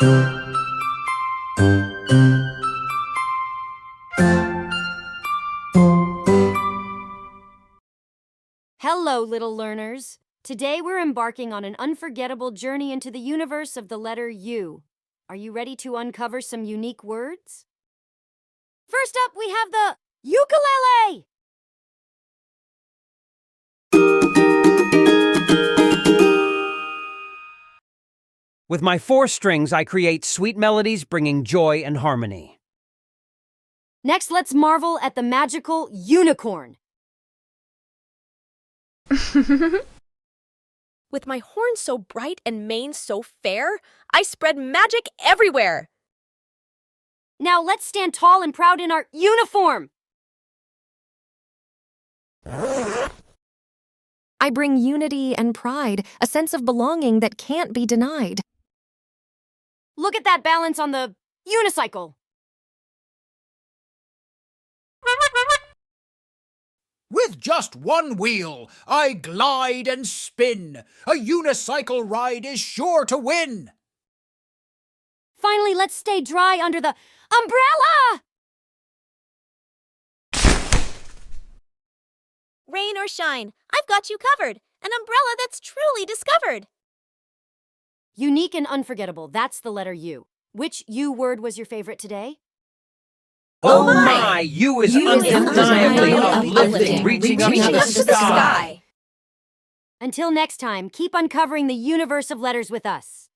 Hello, little learners. Today we're embarking on an unforgettable journey into the universe of the letter U. Are you ready to uncover some unique words? First up, we have the ukulele! With my 4 strings, I create sweet melodies bringing joy and harmony. Next, let's marvel at the magical unicorn. With my horn so bright and mane so fair, I spread magic everywhere. Now let's stand tall and proud in our uniform. I bring unity and pride, a sense of belonging that can't be denied. Look at that balance on the unicycle. With just one wheel, I glide and spin. A unicycle ride is sure to win. Finally, let's stay dry under the umbrella! Rain or shine, I've got you covered. An umbrella that's truly discovered. Unique and unforgettable, that's the letter U. Which U word was your favorite today? Oh my! U is undeniably uplifting, reaching up to the sky. Until next time, keep uncovering the universe of letters with us.